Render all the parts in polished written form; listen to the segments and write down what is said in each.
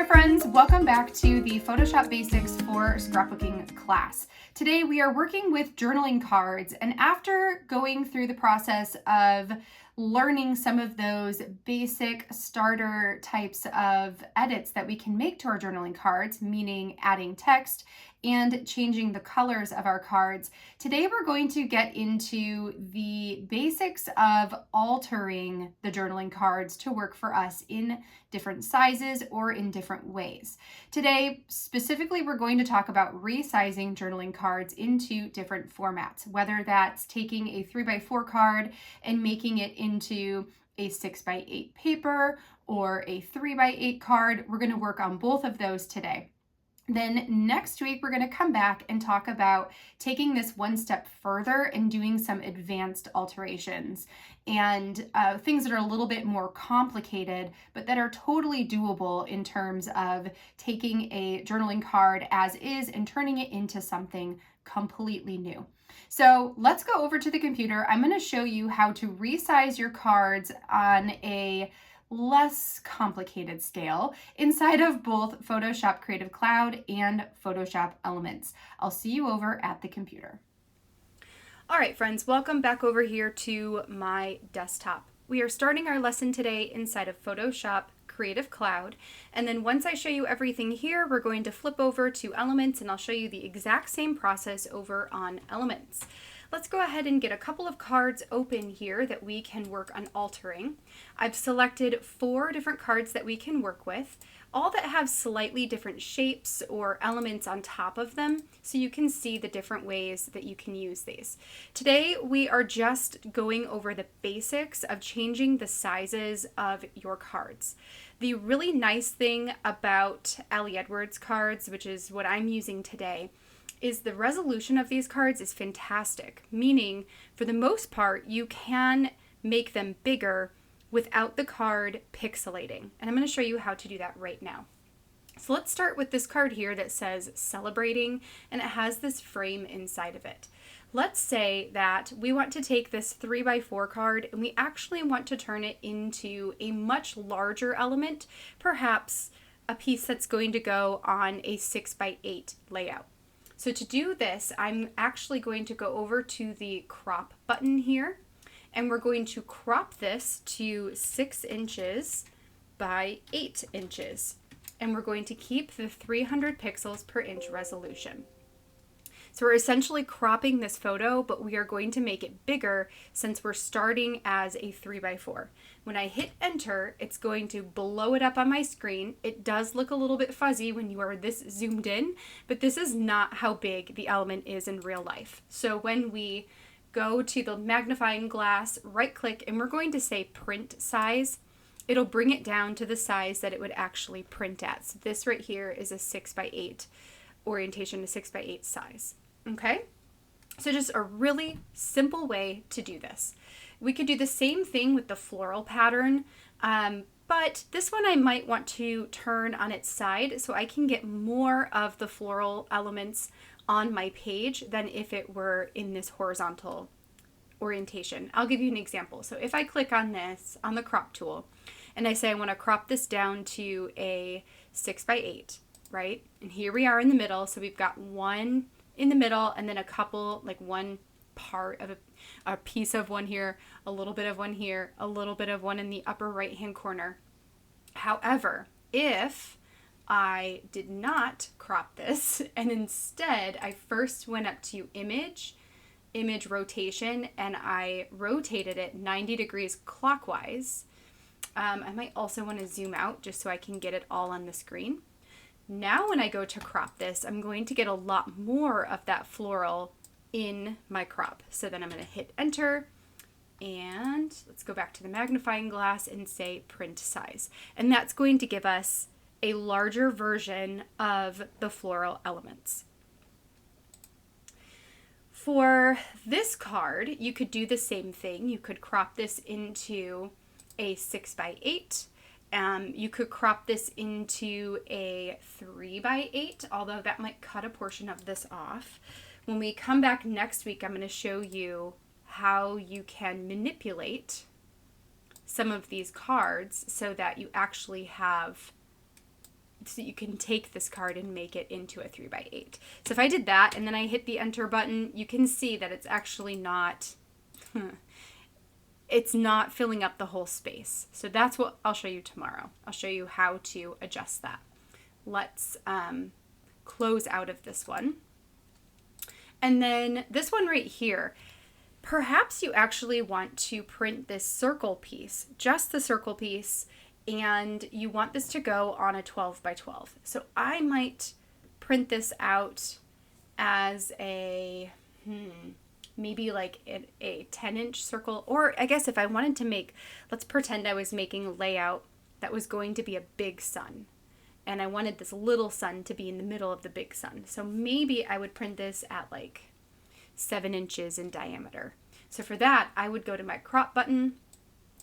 friends, welcome back to the Photoshop Basics for Scrapbooking class. Today we are working with journaling cards, and after going through the process of learning some of those basic starter types of edits that we can make to our journaling cards, meaning adding text and changing the colors of our cards, today we're going to get into the basics of altering the journaling cards to work for us in different sizes or in different ways. Today, specifically, we're going to talk about resizing journaling cards into different formats, whether that's taking a 3x4 card and making it into a 6x8 paper or a 3x8 card. We're going to work on both of those today. Then next week, we're going to come back and talk about taking this one step further and doing some advanced alterations and things that are a little bit more complicated, but that are totally doable in terms of taking a journaling card as is and turning it into something completely new. So let's go over to the computer. I'm going to show you how to resize your cards on a less complicated scale inside of both Photoshop Creative Cloud and Photoshop Elements. I'll see you over at the computer. All right, friends, welcome back over here to my desktop. We are starting our lesson today inside of Photoshop Creative Cloud, and then once I show you everything here, we're going to flip over to Elements and I'll show you the exact same process over on Elements. Let's go ahead and get a couple of cards open here that we can work on altering. I've selected 4 different cards that we can work with, all that have slightly different shapes or elements on top of them, so you can see the different ways that you can use these. Today, we are just going over the basics of changing the sizes of your cards. The really nice thing about Ellie Edwards cards, which is what I'm using today, is the resolution of these cards is fantastic, meaning for the most part you can make them bigger without the card pixelating. And I'm going to show you how to do that right now. So let's start with this card here that says Celebrating, and it has this frame inside of it. Let's say that we want to take this 3x4 card and we actually want to turn it into a much larger element, perhaps a piece that's going to go on a 6x8 layout. So to do this, I'm actually going to go over to the crop button here, and we're going to crop this to 6 inches by 8 inches. And we're going to keep the 300 pixels per inch resolution. So we're essentially cropping this photo, but we are going to make it bigger since we're starting as a 3x4. When I hit enter, it's going to blow it up on my screen. It does look a little bit fuzzy when you are this zoomed in, but this is not how big the element is in real life. So when we go to the magnifying glass, right click, and we're going to say print size, it'll bring it down to the size that it would actually print at. So this right here is a 6x8 orientation, a 6x8 size. Okay, so just a really simple way to do this. We could do the same thing with the floral pattern, but this one I might want to turn on its side so I can get more of the floral elements on my page than if it were in this horizontal orientation. I'll give you an example. So if I click on this, on the crop tool, and I say I want to crop this down to a 6x8, right? And here we are in the middle, so we've got one in the middle and then a couple, like one part of a piece of one here, a little bit of one here, a little bit of one in the upper right hand corner. However, if I did not crop this and instead I first went up to image rotation, and I rotated it 90 degrees clockwise, I might also want to zoom out just so I can get it all on the screen. Now when I go to crop this, I'm going to get a lot more of that floral in my crop. So then I'm going to hit enter, and let's go back to the magnifying glass and say print size. And that's going to give us a larger version of the floral elements. For this card, you could do the same thing. You could crop this into a 6x8. You could crop this into a 3x8, although that might cut a portion of this off. When we come back next week, I'm going to show you how you can manipulate some of these cards so that you actually have so you can take this card and make it into a 3x8. So if I did that and then I hit the enter button, you can see that it's actually not, it's not filling up the whole space. So that's what I'll show you tomorrow. I'll show you how to adjust that. Let's close out of this one. And then this one right here, perhaps you actually want to print this circle piece, just the circle piece, and you want this to go on a 12x12. So I might print this out as a, maybe like a 10-inch circle, or I guess if I wanted to make, let's pretend I was making a layout that was going to be a big sun, and I wanted this little sun to be in the middle of the big sun. So maybe I would print this at like 7 inches in diameter. So for that, I would go to my crop button.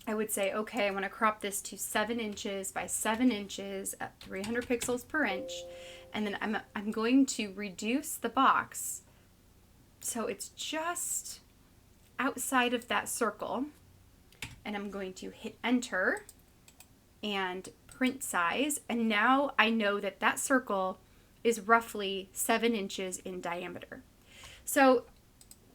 I would say, okay, I want to crop this to 7 inches by 7 inches at 300 pixels per inch. And then I'm going to reduce the box so it's just outside of that circle. And I'm going to hit enter and print size. And now I know that that circle is roughly 7 inches in diameter. So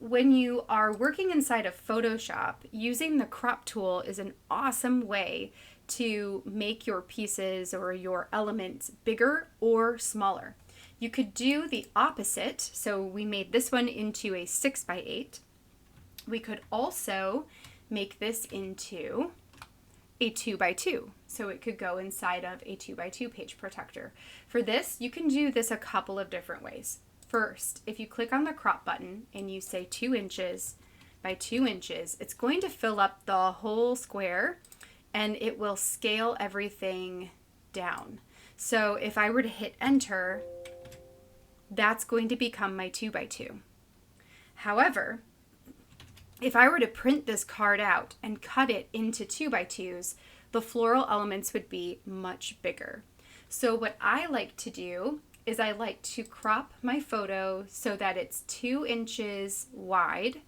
when you are working inside of Photoshop, using the crop tool is an awesome way to make your pieces or your elements bigger or smaller. You could do the opposite. So we made this one into a 6x8. We could also make this into a 2x2. So it could go inside of a 2x2 page protector. For this, you can do this a couple of different ways. First, if you click on the crop button and you say 2 inches by 2 inches, it's going to fill up the whole square and it will scale everything down. So if I were to hit enter, that's going to become my 2x2. However, if I were to print this card out and cut it into 2x2s, the floral elements would be much bigger. So what I like to do is I like to crop my photo so that it's 2 inches wide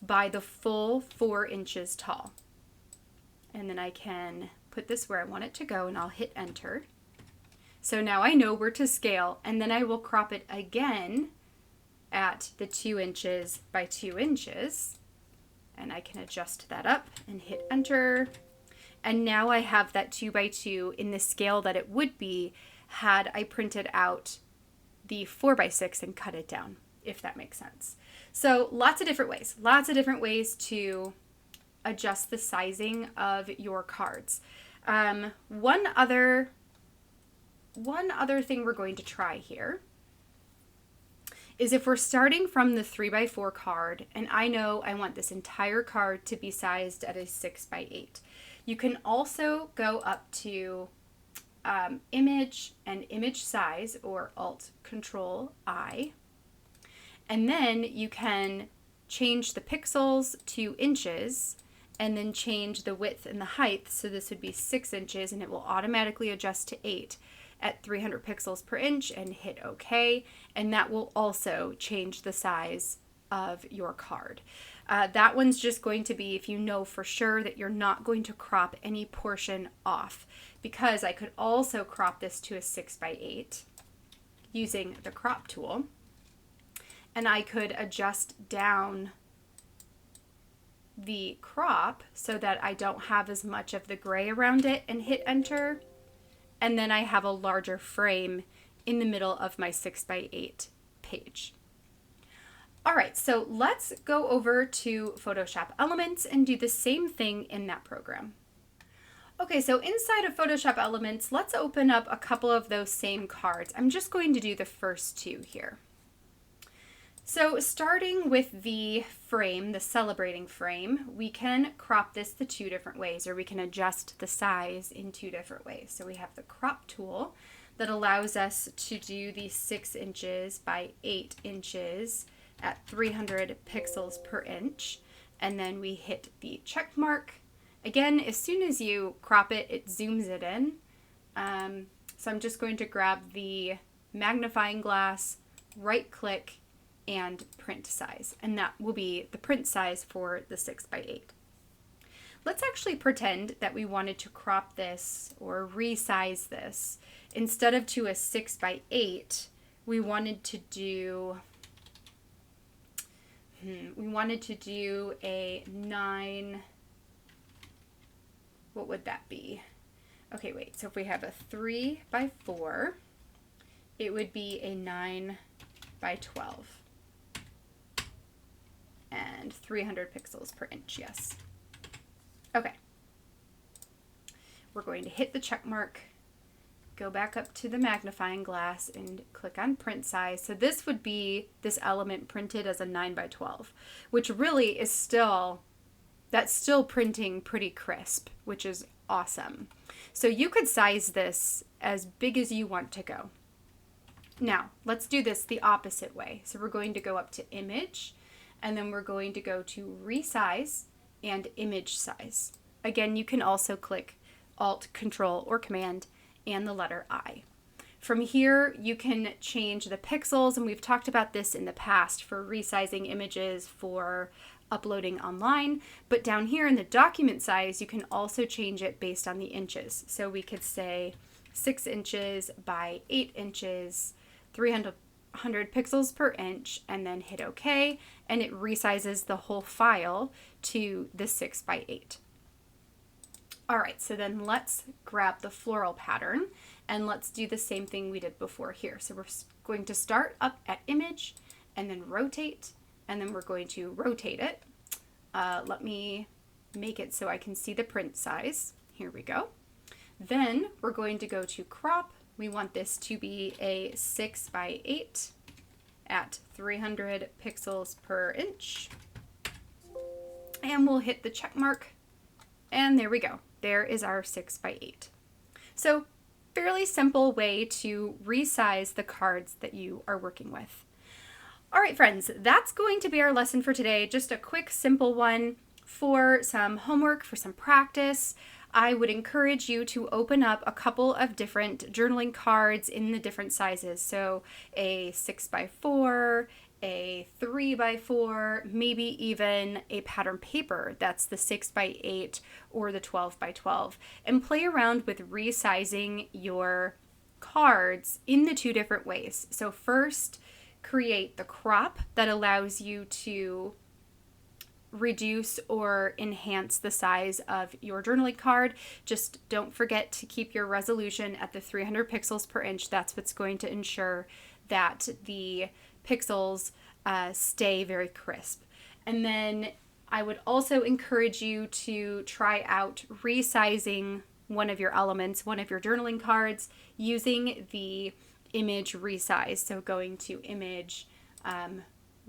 by the full 4 inches tall. And then I can put this where I want it to go and I'll hit enter. So now I know where to scale, and then I will crop it again at the 2 inches by 2 inches. And I can adjust that up and hit enter. And now I have that 2x2 in the scale that it would be had I printed out the 4x6 and cut it down, if that makes sense. So lots of different ways to adjust the sizing of your cards. One other thing we're going to try here is if we're starting from the 3x4 card, and I know I want this entire card to be sized at a 6x8. You can also go up to image and image size, or Alt-Control-I, and then you can change the pixels to inches and then change the width and the height. So this would be 6 inches and it will automatically adjust to 8 at 300 pixels per inch, and hit OK, and that will also change the size of your card. That one's just going to be if you know for sure that you're not going to crop any portion off, because I could also crop this to a 6x8 using the crop tool, and I could adjust down the crop so that I don't have as much of the gray around it and hit enter, and then I have a larger frame in the middle of my 6x8 page. All right, so let's go over to Photoshop Elements and do the same thing in that program. Okay, so inside of Photoshop Elements, let's open up a couple of those same cards. I'm just going to do the first two here. So starting with the frame, the celebrating frame, we can crop this the 2 different ways, or we can adjust the size in 2 different ways. So we have the crop tool that allows us to do the 6 inches by 8 inches at 300 pixels per inch, and then we hit the check mark. Again, as soon as you crop it, it zooms it in. So I'm just going to grab the magnifying glass, right click, and print size, and that will be the print size for the 6x8. let's actually pretend that we wanted to crop this or resize this. Instead of to a 6x8, we wanted to do a 9. What would that be? Okay, wait. So if we have a 3x4, it would be a 9x12. And 300 pixels per inch, yes. Okay. We're going to hit the check mark, go back up to the magnifying glass and click on print size. So this would be this element printed as a 9x12, which really is still printing pretty crisp, which is awesome. So you could size this as big as you want to go. Now, let's do this the opposite way. So we're going to go up to image, and then we're going to go to resize and image size. Again, you can also click Alt, Control, or Command and the letter I. From here, you can change the pixels, and we've talked about this in the past for resizing images for uploading online, but down here in the document size, you can also change it based on the inches. So we could say 6 inches by 8 inches, 300 pixels per inch, and then hit OK, and it resizes the whole file to the 6x8. All right, so then let's grab the floral pattern and let's do the same thing we did before here. So we're going to start up at image and then rotate, and then we're going to rotate it. Let me make it so I can see the print size. Here we go. Then we're going to go to crop. We want this to be a 6x8 at 300 pixels per inch. And we'll hit the check mark. And there we go. There is our 6x8. So fairly simple way to resize the cards that you are working with. All right, friends, that's going to be our lesson for today. Just a quick, simple one for some homework, for some practice. I would encourage you to open up a couple of different journaling cards in the different sizes. So a 6x4, a 3x4, maybe even a pattern paper that's the 6x8 or the 12x12, and play around with resizing your cards in the two different ways. So first, create the crop that allows you to reduce or enhance the size of your journaling card. Just don't forget to keep your resolution at the 300 pixels per inch. That's what's going to ensure that the pixels stay very crisp. And then I would also encourage you to try out resizing one of your elements, one of your journaling cards, using the image resize. So going to image,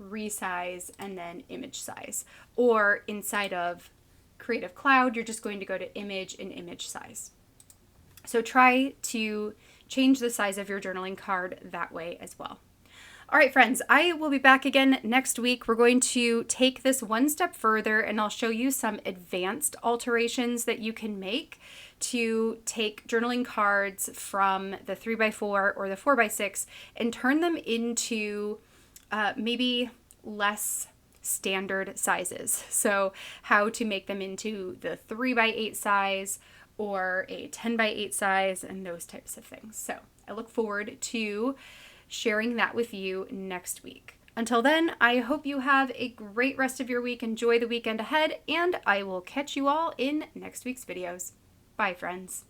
resize, and then image size. Or inside of Creative Cloud, you're just going to go to image and image size. So try to change the size of your journaling card that way as well. All right, friends, I will be back again next week. We're going to take this one step further, and I'll show you some advanced alterations that you can make to take journaling cards from the 3x4 or the 4x6 and turn them into maybe less standard sizes. So how to make them into the 3x8 size or a 10x8 size and those types of things. So I look forward to sharing that with you next week. Until then, I hope you have a great rest of your week. Enjoy the weekend ahead, and I will catch you all in next week's videos. Bye, friends.